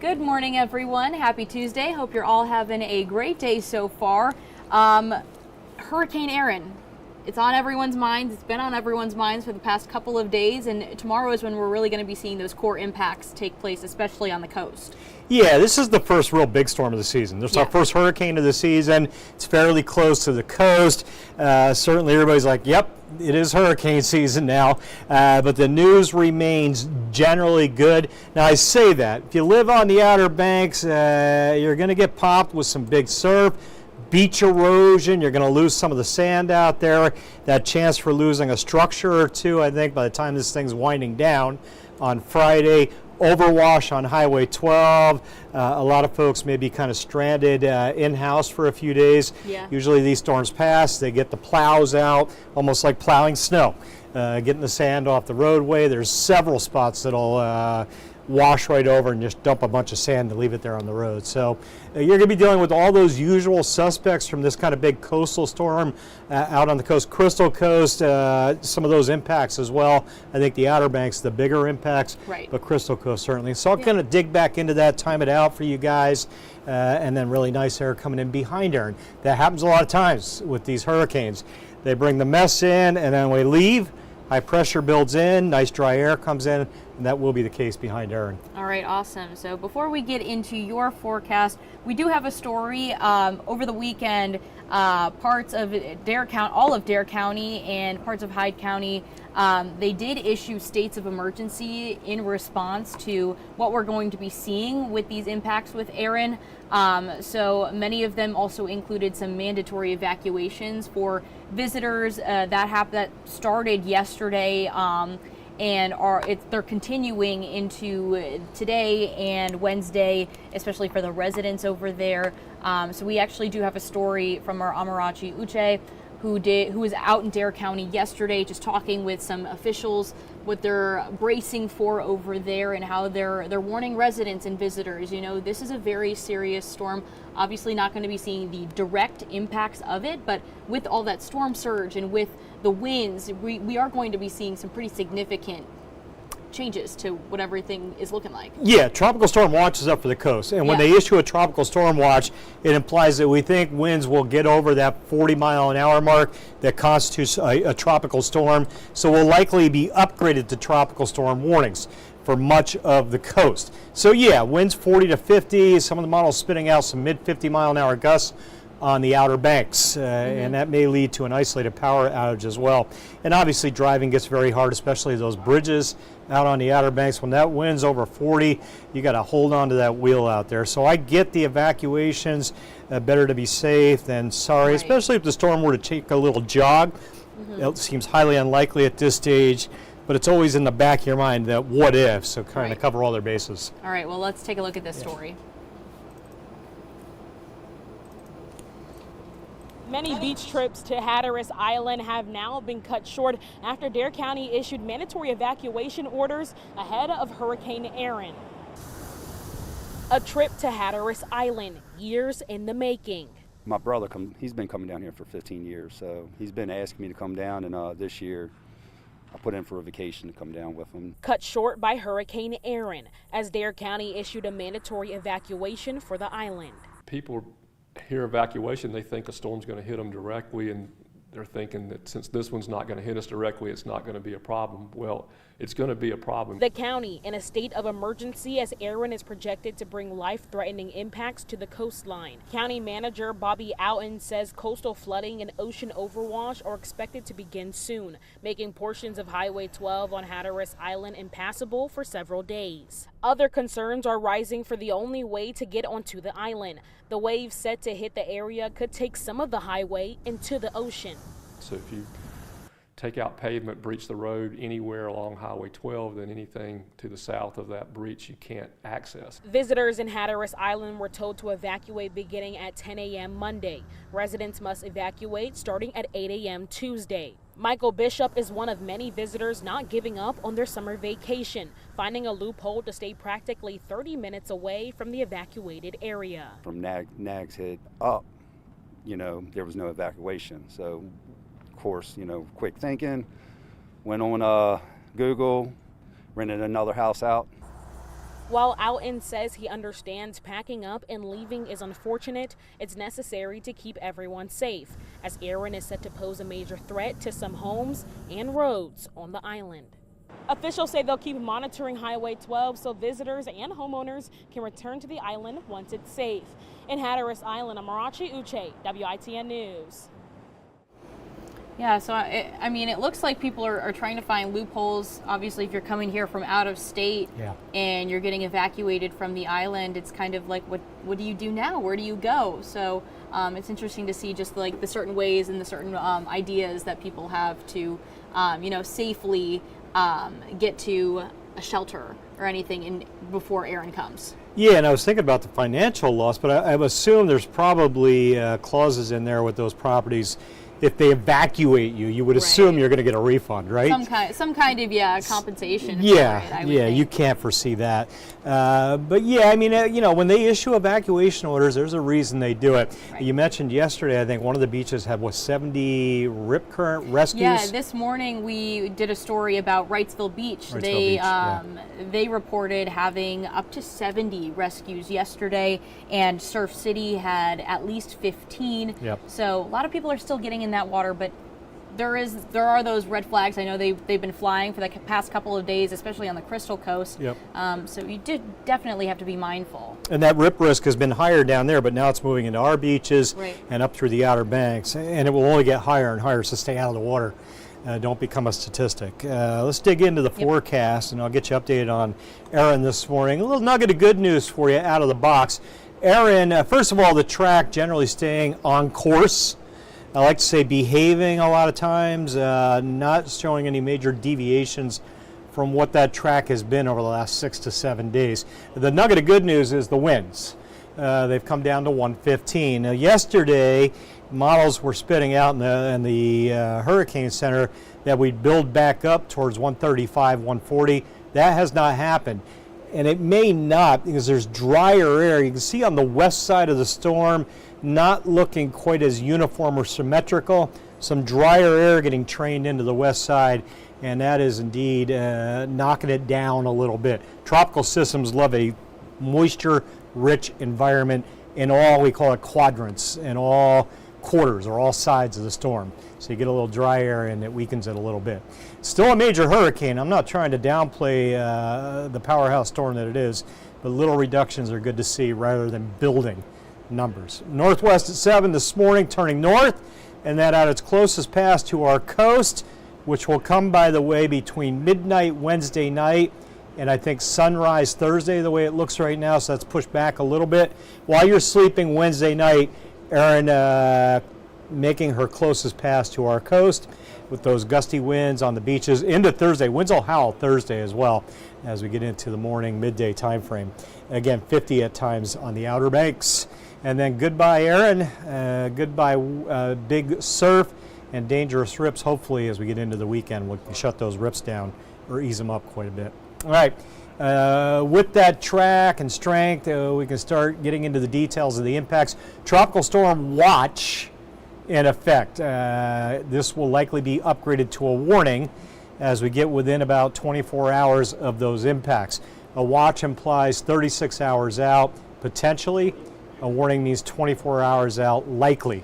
Good morning, everyone. Happy Tuesday. Hope you're all having a great day so far. Hurricane Erin. It's on everyone's minds. It's been on everyone's minds for the past couple of days, and tomorrow is when we're really going to be seeing those core impacts take place, especially on the coast. Yeah, this is the first real big storm of the season. This is our first hurricane of the season. It's fairly close to the coast. Certainly everybody's like, yep, it is hurricane season now, but the news remains generally good. Now I say that, if you live on the Outer Banks, you're going to get popped with some big surf. Beach erosion, you're going to lose some of the sand out there. That chance for losing a structure or two, I think, by the time this thing's winding down on Friday. Overwash on Highway 12. A lot of folks may be kind of stranded in-house for a few days. Yeah. Usually these storms pass, they get the plows out, almost like plowing snow, getting the sand off the roadway. There's several spots that'll wash right over and just dump a bunch of sand and leave it there on the road. So you're going to be dealing with all those usual suspects from this kind of big coastal storm out on the coast, Crystal Coast, some of those impacts as well. I think the Outer Banks, the bigger impacts, right, but Crystal Coast certainly. So I'll kind of dig back into that, time it out for you guys, and then really nice air coming in behind Erin. That happens a lot of times with these hurricanes. They bring the mess in and then we leave. High pressure builds in, nice dry air comes in, and that will be the case behind Erin. All right, awesome. So before we get into your forecast, we do have a story over the weekend. Parts of Dare County, all of Dare County and parts of Hyde County, they did issue states of emergency in response to what we're going to be seeing with these impacts with Erin. So many of them also included some mandatory evacuations for visitors that started yesterday, and they're continuing into today and Wednesday, especially for the residents over there. So we actually do have a story from our Amarachi Uche, who was out in Dare County yesterday, just talking with some officials, what they're bracing for over there and how they're warning residents and visitors. You know, this is a very serious storm. Obviously not going to be seeing the direct impacts of it, but with all that storm surge and with the winds, we are going to be seeing some pretty significant changes to what everything is looking like. Yeah, tropical storm watch is up for the coast, and when they issue a tropical storm watch, it implies that we think winds will get over that 40-mile-an-hour mark that constitutes a tropical storm, so we'll likely be upgraded to tropical storm warnings for much of the coast. So yeah, winds 40 to 50, some of the models spitting out some mid 50-mile-an-hour gusts on the Outer Banks, and that may lead to an isolated power outage as well. And obviously driving gets very hard, especially those bridges out on the Outer Banks. When that wind's over 40, you got to hold on to that wheel out there. So I get the evacuations, better to be safe than sorry, especially if the storm were to take a little jog. It seems highly unlikely at this stage, but it's always in the back of your mind that what if, so kind of cover all their bases. All right, well, let's take a look at this story. Many beach trips to Hatteras Island have now been cut short after Dare County issued mandatory evacuation orders ahead of Hurricane Erin. A trip to Hatteras Island, years in the making. My brother, he's been coming down here for 15 years, so he's been asking me to come down, and this year I put in for a vacation to come down with him. Cut short by Hurricane Erin, as Dare County issued a mandatory evacuation for the island. People hear evacuation, they think a storm's going to hit them directly, and they're thinking that since this one's not going to hit us directly, it's not going to be a problem. Well, it's going to be a problem. The county in a state of emergency as Erin is projected to bring life-threatening impacts to the coastline. County Manager Bobby Outen says coastal flooding and ocean overwash are expected to begin soon, making portions of Highway 12 on Hatteras Island impassable for several days. Other concerns are rising for the only way to get onto the island. The wave set to hit the area could take some of the highway into the ocean. So if you take out pavement, breach the road anywhere along Highway 12, then anything to the south of that breach you can't access. Visitors in Hatteras Island were told to evacuate beginning at 10 a.m. Monday. Residents must evacuate starting at 8 a.m. Tuesday. Michael Bishop is one of many visitors not giving up on their summer vacation, finding a loophole to stay practically 30 minutes away from the evacuated area. From Nags Head up, there was no evacuation. So, of course, quick thinking, went on Google, rented another house out. While Outen says he understands packing up and leaving is unfortunate, it's necessary to keep everyone safe, as Erin is set to pose a major threat to some homes and roads on the island. Officials say they'll keep monitoring Highway 12 so visitors and homeowners can return to the island once it's safe. In Hatteras Island, I'm Marachi Uche, WITN News. Yeah, so I mean, it looks like people are trying to find loopholes. Obviously, if you're coming here from out of state and you're getting evacuated from the island, it's kind of like, what do you do now? Where do you go? So it's interesting to see just like the certain ways and the certain ideas that people have to, safely get to a shelter or anything before Erin comes. Yeah, and I was thinking about the financial loss, but I assume there's probably clauses in there with those properties. If they evacuate you, you would assume you're going to get a refund, right? Some kind of compensation. Yeah, for it, you can't foresee that. But yeah, I mean, when they issue evacuation orders, there's a reason they do it. Right. You mentioned yesterday, I think one of the beaches had 70 rip current rescues. Yeah, this morning we did a story about Wrightsville Beach. They reported having up to 70 rescues yesterday, and Surf City had at least 15. Yep. So a lot of people are still getting in that water, but there are those red flags. I know they've been flying for the past couple of days, especially on the Crystal Coast. Yep. So you definitely have to be mindful. And that rip risk has been higher down there, but now it's moving into our beaches and up through the Outer Banks, and it will only get higher and higher, so stay out of the water. Don't become a statistic. Let's dig into the forecast, and I'll get you updated on Erin this morning. A little nugget of good news for you out of the box. Erin, first of all, the track generally staying on course. I like to say behaving a lot of times, not showing any major deviations from what that track has been over the last 6 to 7 days. The nugget of good news is the winds. They've come down to 115. Now, yesterday, models were spitting out in the Hurricane Center that we'd build back up towards 135, 140. That has not happened. And it may not, because there's drier air. You can see on the west side of the storm, not looking quite as uniform or symmetrical. Some drier air getting trained into the west side, and that is indeed knocking it down a little bit. Tropical systems love a moisture-rich environment in all, we call it quadrants, in all quarters or all sides of the storm. So you get a little dry air and it weakens it a little bit. Still a major hurricane. I'm not trying to downplay the powerhouse storm that it is, but little reductions are good to see rather than building numbers. Northwest at 7 this morning, turning north, and that at its closest pass to our coast, which will come, by the way, between midnight Wednesday night and I think sunrise Thursday, the way it looks right now, so that's pushed back a little bit. While you're sleeping Wednesday night, Erin making her closest pass to our coast with those gusty winds on the beaches into Thursday. Winds will howl Thursday as well as we get into the morning, midday time frame. Again, 50 at times on the Outer Banks. And then goodbye, Erin. Goodbye, big surf and dangerous rips. Hopefully, as we get into the weekend, we can shut those rips down or ease them up quite a bit. All right. With that track and strength, we can start getting into the details of the impacts. Tropical storm watch in effect. This will likely be upgraded to a warning as we get within about 24 hours of those impacts. A watch implies 36 hours out, potentially. A warning means 24 hours out, likely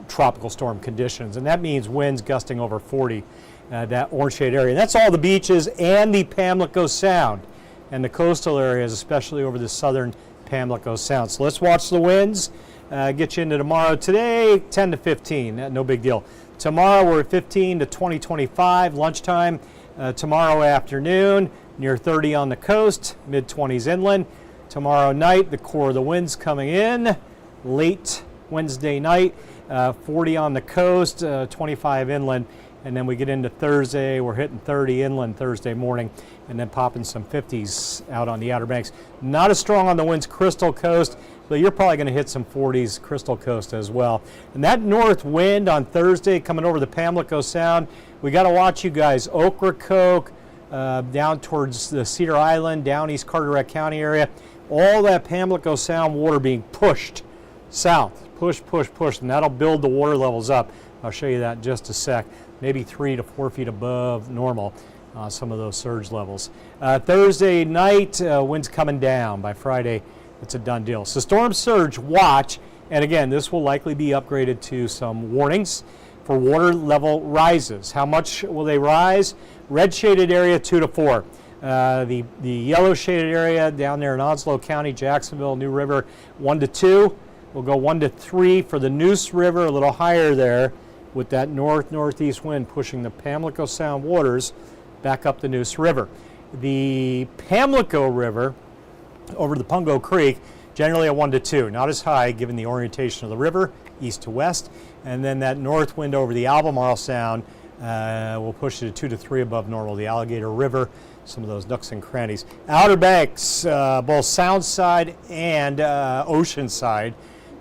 tropical storm conditions. And that means winds gusting over 40, that orange shade area. And that's all the beaches and the Pamlico Sound and the coastal areas, especially over the southern Pamlico Sound. So let's watch the winds, get you into tomorrow. Today, 10 to 15, no big deal. Tomorrow, we're at 15 to 20, 25, lunchtime. Tomorrow afternoon, near 30 on the coast, mid-20s inland. Tomorrow night, the core of the winds coming in. Late Wednesday night, 40 on the coast, 25 inland. And then we get into Thursday, we're hitting 30 inland Thursday morning, and then popping some 50s out on the Outer Banks. Not as strong on the winds Crystal Coast, but you're probably going to hit some 40s Crystal Coast as well. And that north wind on Thursday coming over the Pamlico Sound, we got to watch you guys. Ocracoke, down towards the Cedar Island, down East Carteret County area. All that Pamlico Sound water being pushed south. Push, and that'll build the water levels up. I'll show you that in just a sec. Maybe 3 to 4 feet above normal. some of those surge levels. Thursday night, winds coming down. By Friday, it's a done deal. So storm surge watch, and again, this will likely be upgraded to some warnings for water level rises. How much will they rise? Red shaded area 2 to 4. The yellow shaded area down there in Onslow County, Jacksonville, New River, 1 to 2. We'll go 1 to 3 for the Neuse River, a little higher there, with that north-northeast wind pushing the Pamlico Sound waters back up the Neuse River. The Pamlico River over the Pungo Creek, generally a 1 to 2, not as high given the orientation of the river, east to west. And then that north wind over the Albemarle Sound will push it to 2 to 3 above normal. The Alligator River, some of those nooks and crannies. Outer Banks, both Sound side and ocean side,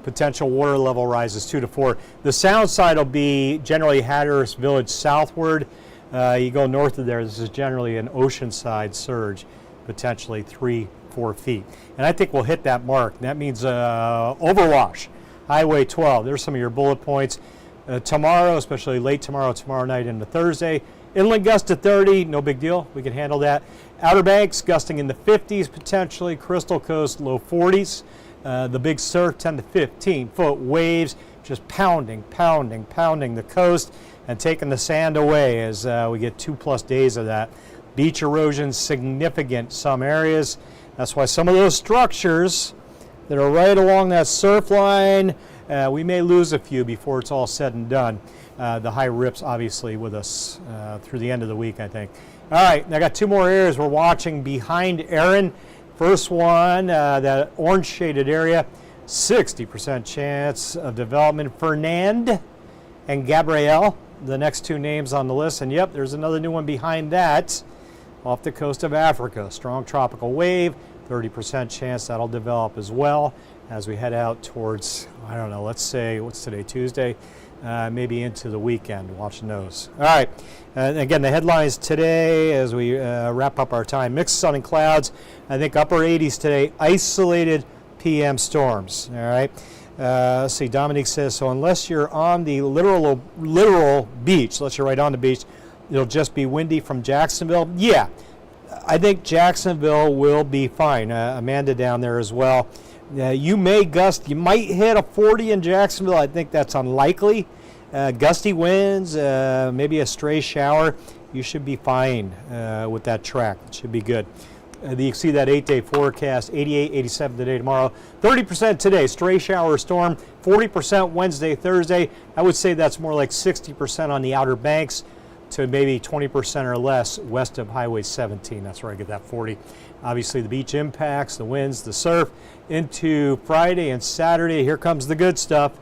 potential water level rises 2 to 4. The Sound side will be generally Hatteras Village southward. You go north of there, this is generally an ocean side surge, potentially 3-4 feet. And I think we'll hit that mark. That means overwash, Highway 12. There's some of your bullet points. Tomorrow, especially late tomorrow night into Thursday, inland gust to 30, no big deal. We can handle that. Outer Banks gusting in the 50s potentially. Crystal Coast low 40s. The Big Surf 10 to 15 foot waves just pounding the coast and taking the sand away as we get 2+ days of that. Beach erosion significant some areas. That's why some of those structures that are right along that surf line, we may lose a few before it's all said and done. The high rips obviously with us through the end of the week, I think. All right, I got 2 more areas we're watching behind Erin. First one, that orange shaded area, 60% chance of development. Fernand and Gabrielle, the next 2 names on the list. And yep, there's another new one behind that off the coast of Africa. Strong tropical wave, 30% chance that'll develop as well as we head out towards, I don't know, let's say, what's today, Tuesday? Maybe into the weekend. Watching those. All right. Again, the headlines today as we wrap up our time. Mixed sun and clouds. I think upper 80s today. Isolated PM storms. All right. Let's see. Dominique says, so unless you're on the literal beach, unless you're right on the beach, it'll just be windy from Jacksonville. Yeah. I think Jacksonville will be fine. Amanda down there as well. You may gust, you might hit a 40 in Jacksonville. I think that's unlikely. Gusty winds, maybe a stray shower. You should be fine with that track. It should be good. You see that 8-day forecast, 88, 87 today, tomorrow. 30% today, stray shower storm. 40% Wednesday, Thursday. I would say that's more like 60% on the Outer Banks to maybe 20% or less west of Highway 17. That's where I get that 40. Obviously the beach impacts, the winds, the surf. Into Friday and Saturday, here comes the good stuff.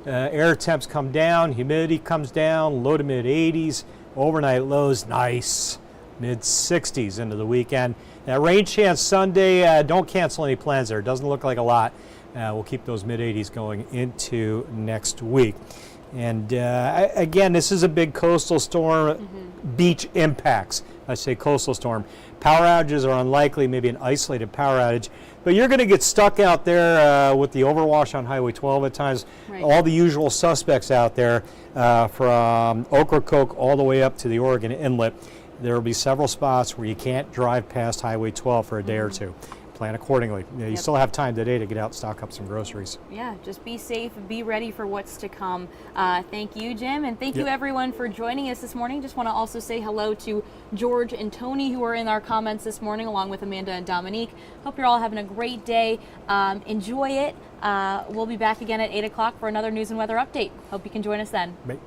Air temps come down, humidity comes down, low to mid 80s. Overnight lows, nice, mid 60s into the weekend. That rain chance Sunday, don't cancel any plans there. It doesn't look like a lot. We'll keep those mid 80s going into next week. And again, this is a big coastal storm. Beach impacts. I say coastal storm. Power outages are unlikely, maybe an isolated power outage. But you're going to get stuck out there with the overwash on Highway 12 at times. Right. All the usual suspects out there from Ocracoke all the way up to the Oregon Inlet. There will be several spots where you can't drive past Highway 12 for a day or two. Plan accordingly. You still have time today to get out and stock up some groceries. Yeah, just be safe, be ready for what's to come. Thank you, Jim, and thank you everyone for joining us this morning. Just want to also say hello to George and Tony who are in our comments this morning along with Amanda and Dominique. Hope you're all having a great day. Enjoy it. We'll be back again at 8 o'clock for another news and weather update. Hope you can join us then. Bye.